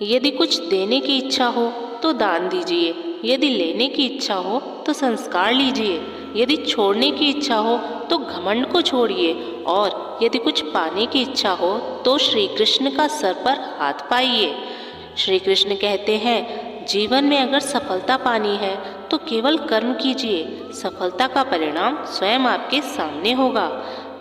यदि कुछ देने की इच्छा हो तो दान दीजिए, यदि लेने की इच्छा हो तो संस्कार लीजिए, यदि छोड़ने की इच्छा हो तो घमंड को छोड़िए, और यदि कुछ पाने की इच्छा हो तो श्री कृष्ण का सर पर हाथ पाइए। श्री कृष्ण कहते हैं, जीवन में अगर सफलता पानी है तो केवल कर्म कीजिए, सफलता का परिणाम स्वयं आपके सामने होगा।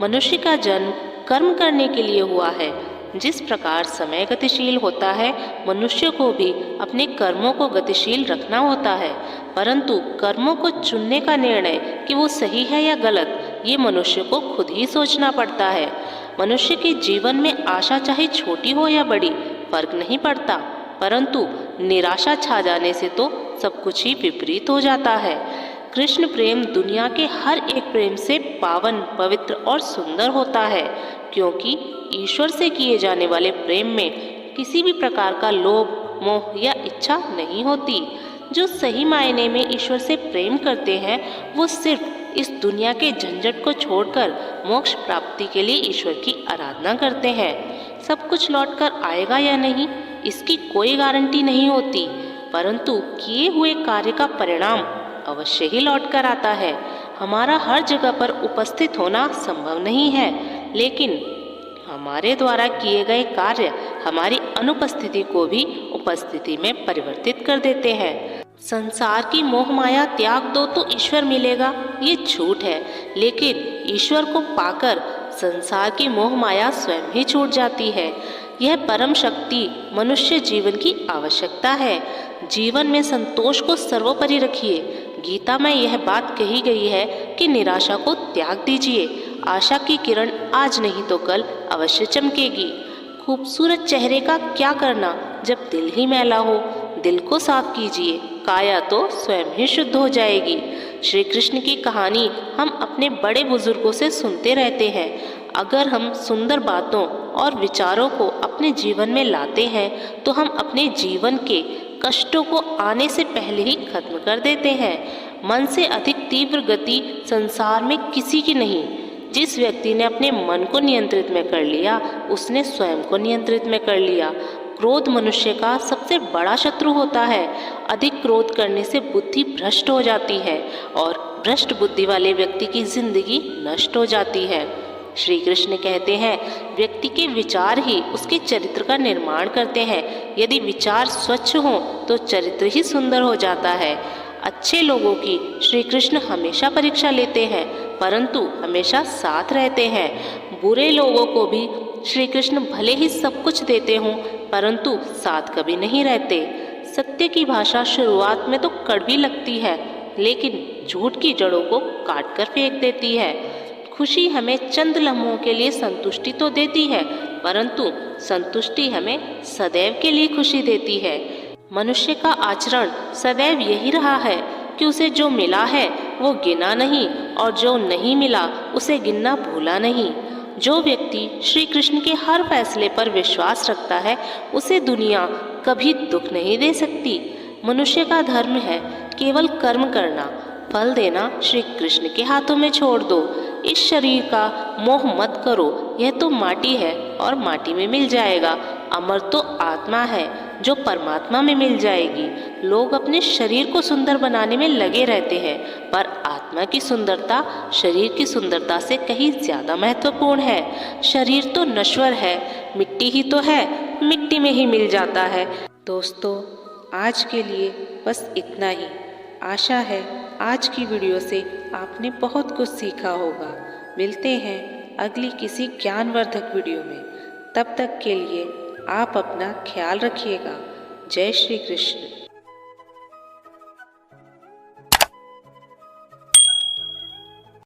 मनुष्य का जन्म कर्म करने के लिए हुआ है। जिस प्रकार समय गतिशील होता है, मनुष्य को भी अपने कर्मों को गतिशील रखना होता है, परंतु कर्मों को चुनने का निर्णय कि वो सही है या गलत, ये मनुष्य को खुद ही सोचना पड़ता है। मनुष्य के जीवन में आशा चाहे छोटी हो या बड़ी, फर्क नहीं पड़ता, परंतु निराशा छा जाने से तो सब कुछ ही विपरीत हो जाता है। कृष्ण प्रेम दुनिया के हर एक प्रेम से पावन, पवित्र और सुंदर होता है, क्योंकि ईश्वर से किए जाने वाले प्रेम में किसी भी प्रकार का लोभ, मोह या इच्छा नहीं होती। जो सही मायने में ईश्वर से प्रेम करते हैं, वो सिर्फ इस दुनिया के झंझट को छोड़कर मोक्ष प्राप्ति के लिए ईश्वर की आराधना करते हैं। सब कुछ लौटकर आएगा या नहीं, इसकी कोई गारंटी नहीं होती, परंतु किए हुए कार्य का परिणाम अवश्य ही लौटकर आता है। हमारा हर जगह पर उपस्थित होना संभव नहीं है, लेकिन हमारे द्वारा किए गए कार्य हमारी अनुपस्थिति को भी उपस्थिति में परिवर्तित कर देते हैं। संसार की मोह माया त्याग दो तो ईश्वर मिलेगा, ये झूठ है, लेकिन ईश्वर को पाकर संसार की मोह माया स्वयं ही छूट जाती है। यह परम शक्ति मनुष्य जीवन की आवश्यकता है। जीवन में संतोष को सर्वोपरि रखिए। गीता में यह बात कही गई है कि निराशा को त्याग दीजिए। आशा की किरण आज नहीं तो कल अवश्य चमकेगी। खूबसूरत चेहरे का क्या करना जब दिल ही मैला हो। दिल को साफ कीजिए, काया तो स्वयं ही शुद्ध हो जाएगी। श्री कृष्ण की कहानी हम अपने बड़े बुजुर्गों से सुनते रहते हैं। अगर हम सुंदर बातों और विचारों को अपने जीवन में लाते हैं तो हम अपने जीवन के कष्टों को आने से पहले ही खत्म कर देते हैं। मन से अधिक तीव्र गति संसार में किसी की नहीं। जिस व्यक्ति ने अपने मन को नियंत्रित में कर लिया, उसने स्वयं को नियंत्रित में कर लिया। क्रोध मनुष्य का सबसे बड़ा शत्रु होता है। अधिक क्रोध करने से बुद्धि भ्रष्ट हो जाती है और भ्रष्ट बुद्धि वाले व्यक्ति की जिंदगी नष्ट हो जाती है। श्री कृष्ण कहते हैं, व्यक्ति के विचार ही उसके चरित्र का निर्माण करते हैं। यदि विचार स्वच्छ हो तो चरित्र ही सुंदर हो जाता है। अच्छे लोगों की श्री कृष्ण हमेशा परीक्षा लेते हैं, परंतु हमेशा साथ रहते हैं। बुरे लोगों को भी श्री कृष्ण भले ही सब कुछ देते हों, परंतु साथ कभी नहीं रहते। सत्य की भाषा शुरुआत में तो कड़वी लगती है, लेकिन झूठ की जड़ों को काट कर फेंक देती है। खुशी हमें चंद लम्हों के लिए संतुष्टि तो देती है, परंतु संतुष्टि हमें सदैव के लिए खुशी देती है। मनुष्य का आचरण सदैव यही रहा है कि उसे जो मिला है वो गिना नहीं, और जो नहीं मिला उसे गिनना भूला नहीं। जो व्यक्ति श्री कृष्ण के हर फैसले पर विश्वास रखता है, उसे दुनिया कभी दुख नहीं दे सकती। मनुष्य का धर्म है केवल कर्म करना, फल देना श्री कृष्ण के हाथों में छोड़ दो। इस शरीर का मोह मत करो, यह तो माटी है और माटी में मिल जाएगा। अमर तो आत्मा है जो परमात्मा में मिल जाएगी। लोग अपने शरीर को सुंदर बनाने में लगे रहते हैं, पर आत्मा की सुंदरता शरीर की सुंदरता से कहीं ज्यादा महत्वपूर्ण है। शरीर तो नश्वर है, मिट्टी ही तो है, मिट्टी में ही मिल जाता है। दोस्तों, आज के लिए बस इतना ही। आशा है आज की वीडियो से आपने बहुत कुछ सीखा होगा। मिलते हैं अगली किसी ज्ञानवर्धक वीडियो में। तब तक के लिए आप अपना ख्याल रखिएगा। जय श्री कृष्ण।